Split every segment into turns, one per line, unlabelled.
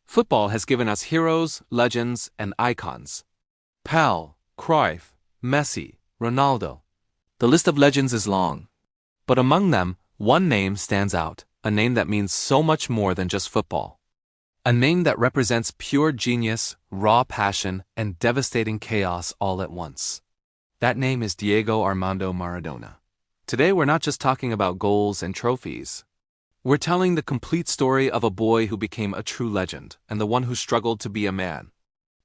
Football has given us heroes, legends, and icons. Pele, Cruyff, Messi, Ronaldo. The list of legends is long. But among them, one name stands out, a name that means so much more than just football. A name that represents pure genius, raw passion, and devastating chaos all at once. That name is Diego Armando Maradona. Today we're not just talking about goals and trophies. We're telling the complete story of a boy who became a true legend, and the one who struggled to be a man.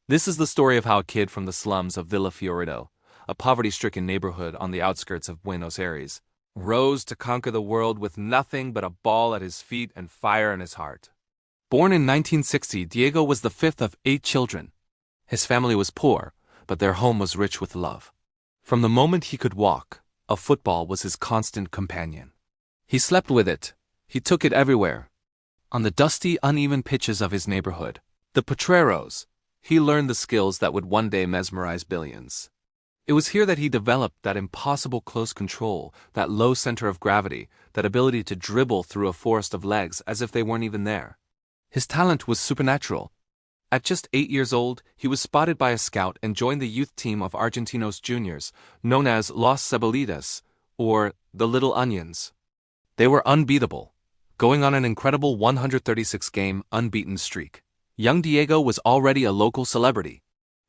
This is the story of how a kid from the slums of Villa Fiorito, a poverty-stricken neighborhood on the outskirts of Buenos Aires, rose to conquer the world with nothing but a ball at his feet and fire in his heart. Born in 1960, Diego was the fifth of 8 children. His family was poor, but their home was rich with love. From the moment he could walk, a football was his constant companion. He slept with it. He took it everywhere. On the dusty, uneven pitches of his neighborhood, the potreros, he learned the skills that would one day mesmerize billions. It was here that he developed that impossible close control, that low center of gravity, that ability to dribble through a forest of legs as if they weren't even there. His talent was supernatural. At just 8 years old, he was spotted by a scout and joined the youth team of Argentinos Juniors, known as Los Cebollitas, or the Little Onions. They were unbeatable, going on an incredible 136-game unbeaten streak. Young Diego was already a local celebrity.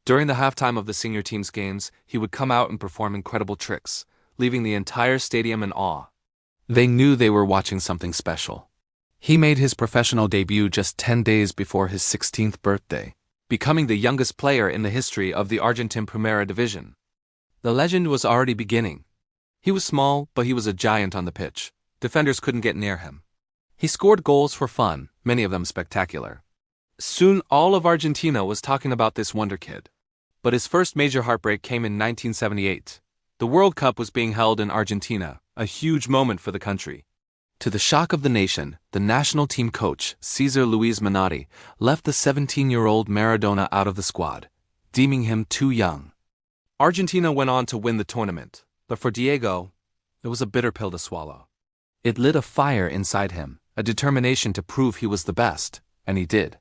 During the halftime of the senior team's games, he would come out and perform incredible tricks, leaving the entire stadium in awe. They knew they were watching something special. He made his professional debut just 10 days before his 16th birthday, becoming the youngest player in the history of the Argentine Primera Division. The legend was already beginning. He was small, but he was a giant on the pitch. Defenders couldn't get near him. He scored goals for fun, many of them spectacular. Soon all of Argentina was talking about this wonder kid. But his first major heartbreak came in 1978. The World Cup was being held in Argentina, a huge moment for the country. To the shock of the nation, the national team coach, Cesar Luis Menotti, left the 17-year-old Maradona out of the squad, deeming him too young. Argentina went on to win the tournament, but for Diego, it was a bitter pill to swallow. It lit a fire inside him, a determination to prove he was the best, and he did.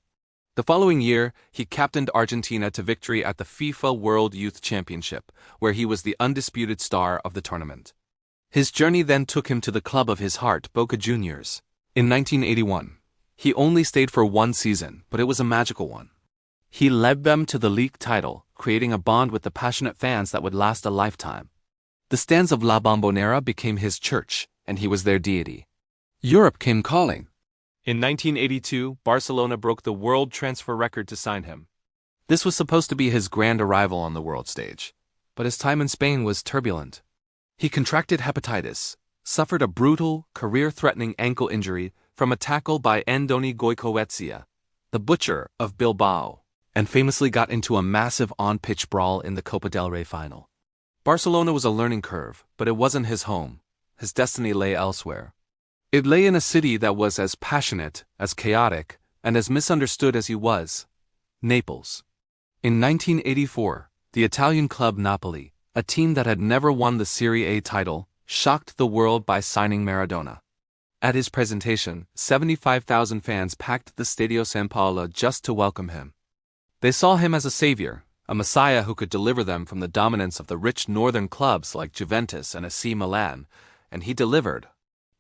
The following year, he captained Argentina to victory at the FIFA World Youth Championship, where he was the undisputed star of the tournament. His journey then took him to the club of his heart, Boca Juniors. In 1981, he only stayed for 1 season, but it was a magical one. He led them to the league title, creating a bond with the passionate fans that would last a lifetime. The stands of La Bombonera became his church, and he was their deity. Europe came calling. In 1982, Barcelona broke the world transfer record to sign him. This was supposed to be his grand arrival on the world stage, but his time in Spain was turbulent. He contracted hepatitis, suffered a brutal, career-threatening ankle injury from a tackle by Andoni Goicoechea, the butcher of Bilbao, and famously got into a massive on-pitch brawl in the Copa del Rey final. Barcelona was a learning curve, but it wasn't his home. His destiny lay elsewhere. It lay in a city that was as passionate, as chaotic, and as misunderstood as he was: Naples. In 1984, the Italian club Napoli, a team that had never won the Serie A title, shocked the world by signing Maradona. At his presentation, 75,000 fans packed the Stadio San Paolo just to welcome him. They saw him as a savior, a messiah who could deliver them from the dominance of the rich northern clubs like Juventus and AC Milan, and he delivered.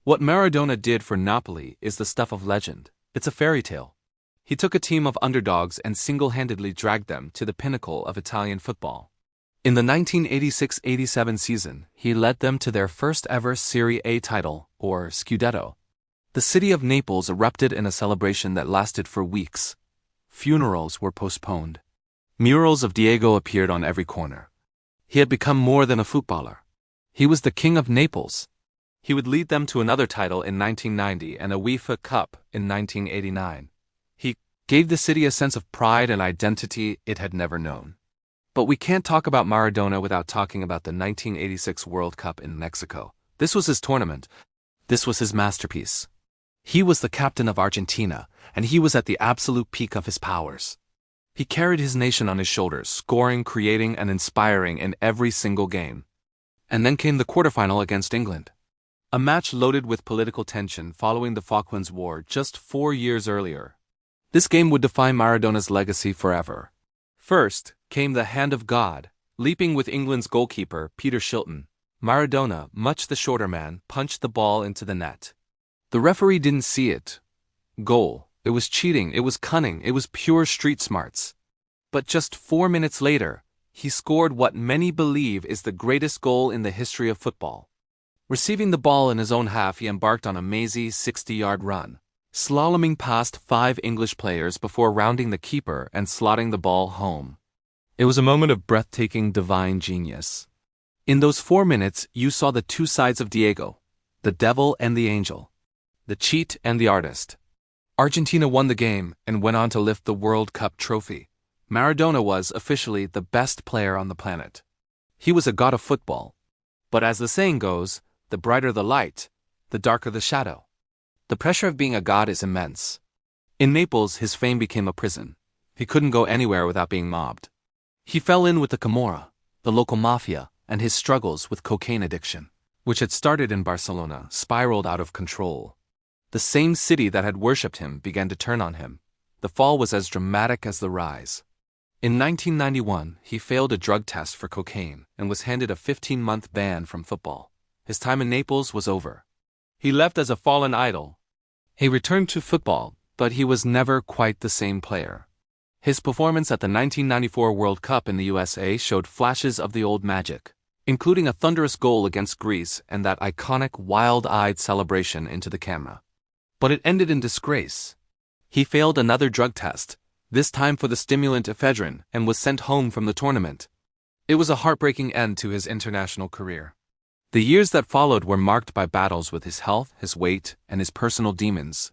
What Maradona did for Napoli is the stuff of legend. It's a fairy tale. He took a team of underdogs and single-handedly dragged them to the pinnacle of Italian football. In the 1986-87 season, he led them to their first ever Serie A title, or Scudetto. The city of Naples erupted in a celebration that lasted for weeks. Funerals were postponed. Murals of Diego appeared on every corner. He had become more than a footballer. He was the king of Naples. He would lead them to another title in 1990 and a UEFA Cup in 1989. He gave the city a sense of pride and identity it had never known. But we can't talk about Maradona without talking about the 1986 World Cup in Mexico. This was his tournament. This was his masterpiece. He was the captain of Argentina, and he was at the absolute peak of his powers. He carried his nation on his shoulders, scoring, creating, and inspiring in every single game. And then came the quarterfinal against England. A match loaded with political tension following the Falklands War just 4 years earlier. This game would define Maradona's legacy forever. First came the hand of God, leaping with England's goalkeeper, Peter Shilton. Maradona, much the shorter man, punched the ball into the net. The referee didn't see it. Goal. It was cheating, it was cunning, it was pure street smarts. But just 4 minutes later, he scored what many believe is the greatest goal in the history of football. Receiving the ball in his own half, he embarked on a mazy 60-yard run, slaloming past 5 English players before rounding the keeper and slotting the ball home. It was a moment of breathtaking divine genius. In those 4 minutes, you saw the two sides of Diego, the devil and the angel, the cheat and the artist. Argentina won the game and went on to lift the World Cup trophy. Maradona was, officially, the best player on the planet. He was a god of football. But as the saying goes, the brighter the light, the darker the shadow. The pressure of being a god is immense. In Naples, his fame became a prison. He couldn't go anywhere without being mobbed. He fell in with the Camorra, the local mafia, and his struggles with cocaine addiction, which had started in Barcelona, spiraled out of control. The same city that had worshipped him began to turn on him. The fall was as dramatic as the rise. In 1991, he failed a drug test for cocaine and was handed a 15-month ban from football. His time in Naples was over. He left as a fallen idol. He returned to football, but he was never quite the same player. His performance at the 1994 World Cup in the USA showed flashes of the old magic, including a thunderous goal against Greece and that iconic wild-eyed celebration into the camera. But it ended in disgrace. He failed another drug test, this time for the stimulant ephedrine, and was sent home from the tournament. It was a heartbreaking end to his international career. The years that followed were marked by battles with his health, his weight, and his personal demons.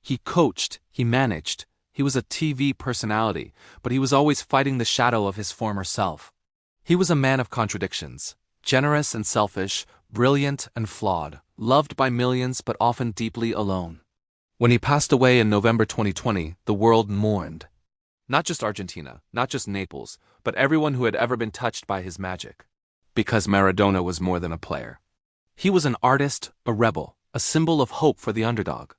He coached, he managed, he was a TV personality, but he was always fighting the shadow of his former self. He was a man of contradictions, generous and selfish, brilliant and flawed, loved by millions but often deeply alone. When he passed away in November 2020, the world mourned. Not just Argentina, not just Naples, but everyone who had ever been touched by his magic. Because Maradona was more than a player. He was an artist, a rebel, a symbol of hope for the underdog.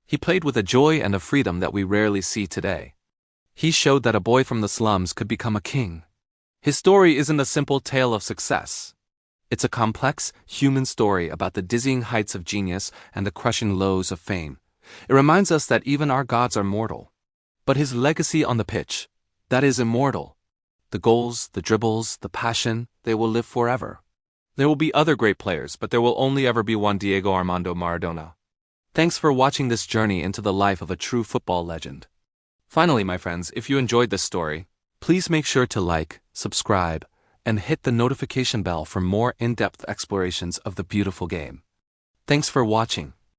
He played with a joy and a freedom that we rarely see today. He showed that a boy from the slums could become a king. His story isn't a simple tale of success. It's a complex, human story about the dizzying heights of genius and the crushing lows of fame. It reminds us that even our gods are mortal. But his legacy on the pitch, that is immortal. The goals, the dribbles, the passion, they will live forever. There will be other great players, but there will only ever be one Diego Armando Maradona. Thanks for watching this journey into the life of a true football legend. Finally, my friends, if you enjoyed this story, please make sure to like, subscribe, and hit the notification bell for more in-depth explorations of the beautiful game. Thanks for watching.